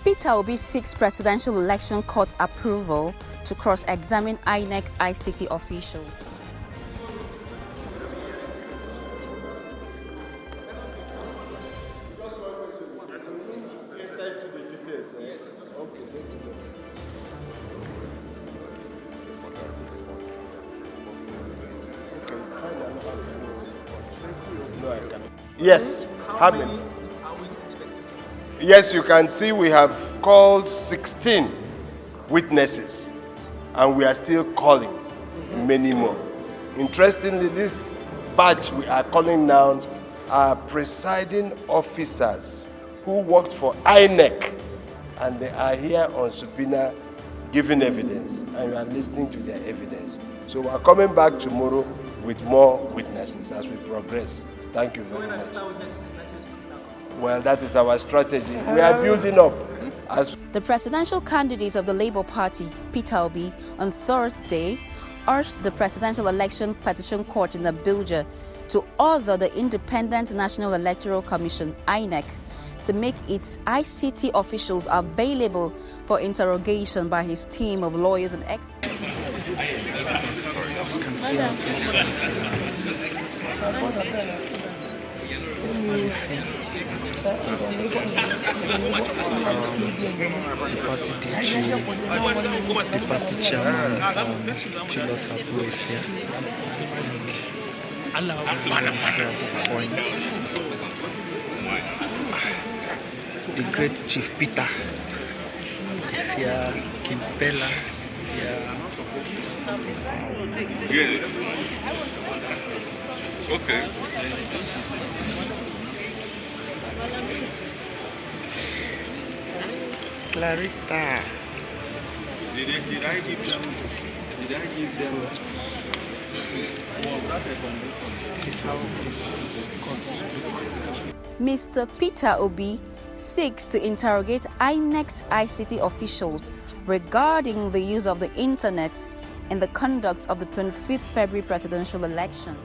Peter Obi seeks presidential election court approval to cross-examine INEC ICT officials. Yes, how many are we expecting? Yes, you can see we have called 16 witnesses and we are still calling many more. Interestingly, this batch we are calling now are presiding officers who worked for INEC and they are here on subpoena giving evidence and we are listening to their evidence. So we are coming back tomorrow with more witnesses as we progress. Thank you very much. Well, that is our strategy. We are building up. The presidential candidate of the Labour Party, Peter Obi, on Thursday urged the Presidential Election Petition Court in Abuja to order the Independent National Electoral Commission, INEC, to make its ICT officials available for interrogation by his team of lawyers and experts. The party chairman, the great Chief Peter, Kimpela, Okay. Clarita. Did I give them? Mr. Peter Obi seeks to interrogate INEC's ICT officials regarding the use of the internet in the conduct of the 25th February presidential election.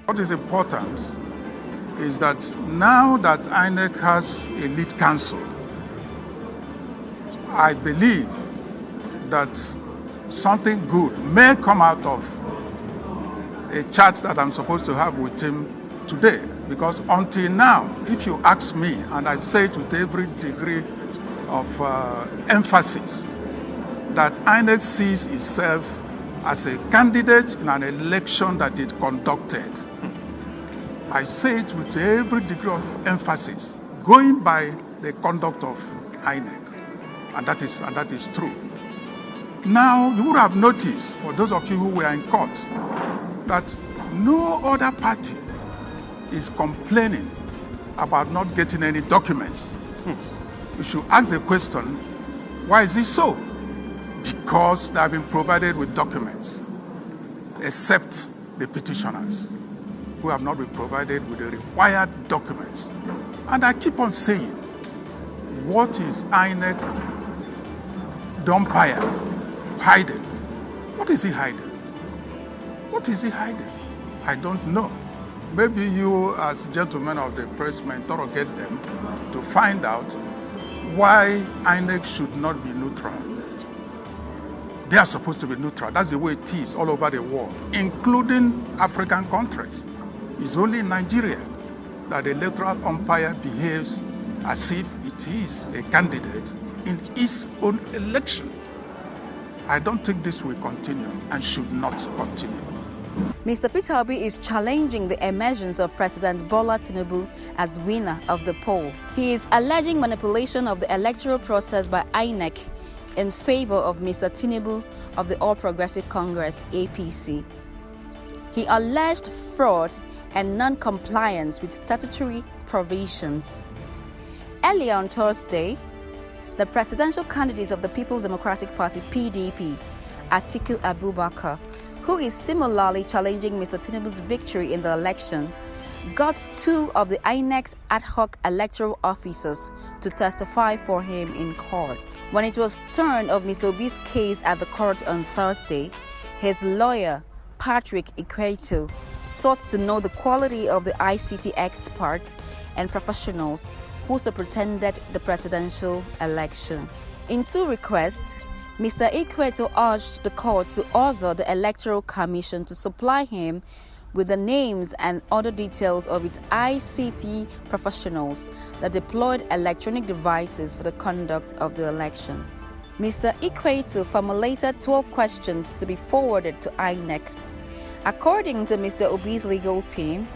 What is important is that now that INEC has a lead counsel, I believe that something good may come out of a chat that I'm supposed to have with him today. Because until now, if you ask me, and I say it with every degree of emphasis, that INEC sees itself as a candidate in an election that it conducted. I say it with every degree of emphasis, going by the conduct of INEC, and that is true. Now, you would have noticed, for those of you who were in court, that no other party is complaining about not getting any documents. You should ask the question, why is this so? Because they have been provided with documents, except the petitioners, who have not been provided with the required documents. And I keep on saying, what is INEC umpire hiding? What is he hiding? What is he hiding? I don't know. Maybe you, as gentlemen of the press, may interrogate them to find out why INEC should not be neutral. They are supposed to be neutral. That's the way it is all over the world, including African countries. It's only in Nigeria that the electoral umpire behaves as if it is a candidate in its own election. I don't think this will continue and should not continue. Mr. Peter Obi is challenging the emergence of President Bola Tinubu as winner of the poll. He is alleging manipulation of the electoral process by INEC in favor of Mr. Tinubu of the All Progressive Congress, APC. He alleged fraud and non-compliance with statutory provisions. Earlier on Thursday, the presidential candidate of the People's Democratic Party, PDP, Atiku Abubakar, who is similarly challenging Mr. Tinubu's victory in the election, got two of the INEC's ad hoc electoral officers to testify for him in court. When it was turn of Mr. Obi's case at the court on Thursday, his lawyer, Patrick Ikweto, sought to know the quality of the ICT experts and professionals who superintended the presidential election. In two requests, Mr. Ikweto urged the court to order the Electoral Commission to supply him with the names and other details of its ICT professionals that deployed electronic devices for the conduct of the election. Mr. Ikweto formulated 12 questions to be forwarded to INEC. According to Mr. Obi's legal team,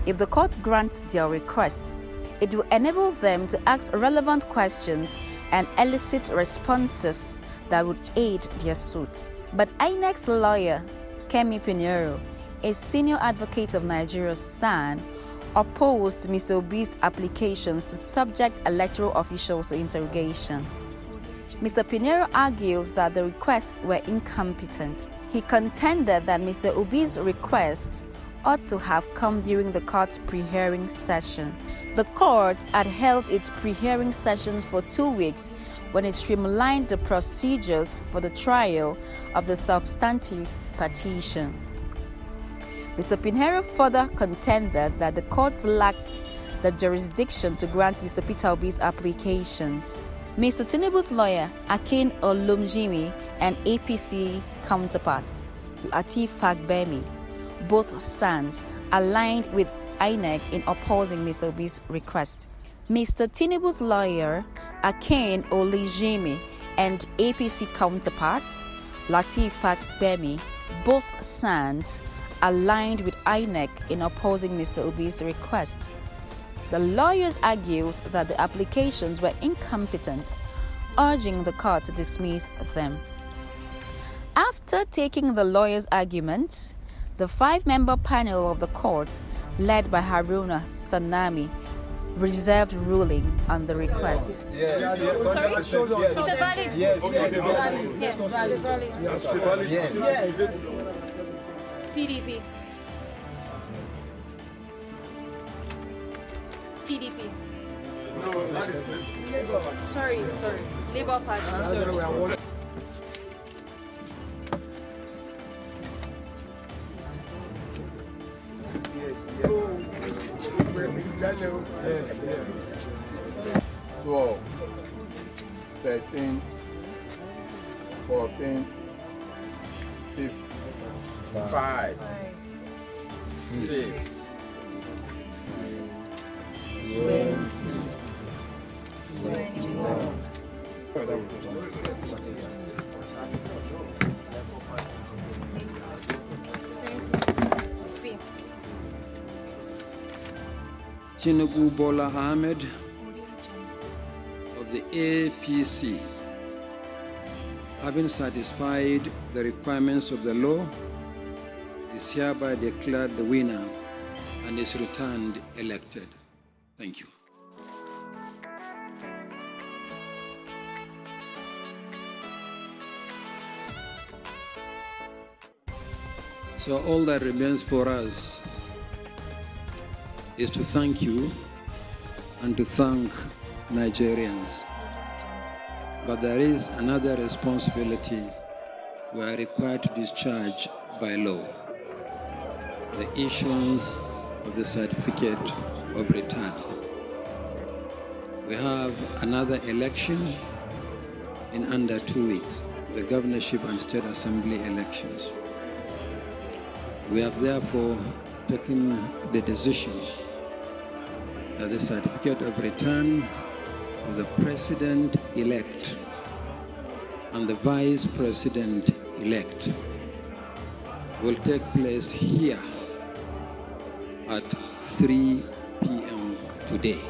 if the court grants their request, it will enable them to ask relevant questions and elicit responses that would aid their suit. But INEC's lawyer, Kemi Pinheiro, a senior advocate of Nigeria's SAN, opposed Mr. Obi's applications to subject electoral officials to interrogation. Mr. Pinheiro argued that the requests were incompetent. He contended that Mr. Obi's request ought to have come during the court's pre-hearing session. The court had held its pre-hearing sessions for 2 weeks when it streamlined the procedures for the trial of the substantive petition. Mr. Pinheiro further contended that the court lacked the jurisdiction to grant Mr. Peter Obi's applications. Mr. Tinubu's lawyer, Akin Olumjimi, and APC counterpart, Lateef Fagbemi, both SANs, aligned with INEC in opposing Mr. Obi's request. Mr. Tinubu's lawyer, Akin Olumjimi, and APC counterpart, Lateef Fagbemi, both SANs, aligned with INEC in opposing Mr. Obi's request. The lawyers argued that the applications were incompetent, urging the court to dismiss them. After taking the lawyers' argument, the 5-member panel of the court, led by Haruna Sanami, reserved ruling on the request. Yes. PDP. PDP. Sorry. Labour Party. Yes. 12, 13, 14, 15, 5, 6, 21. Tinubu Bola Ahmed of the APC, having satisfied the requirements of the law, is hereby declared the winner and is returned elected. Thank you. So all that remains for us is to thank you and to thank Nigerians. But there is another responsibility we are required to discharge by law: the issuance of the certificate of return. We have another election in under 2 weeks, the governorship and state assembly elections. We have therefore taken the decision that the certificate of return to the president-elect and the vice president-elect will take place here at 3 p.m. today.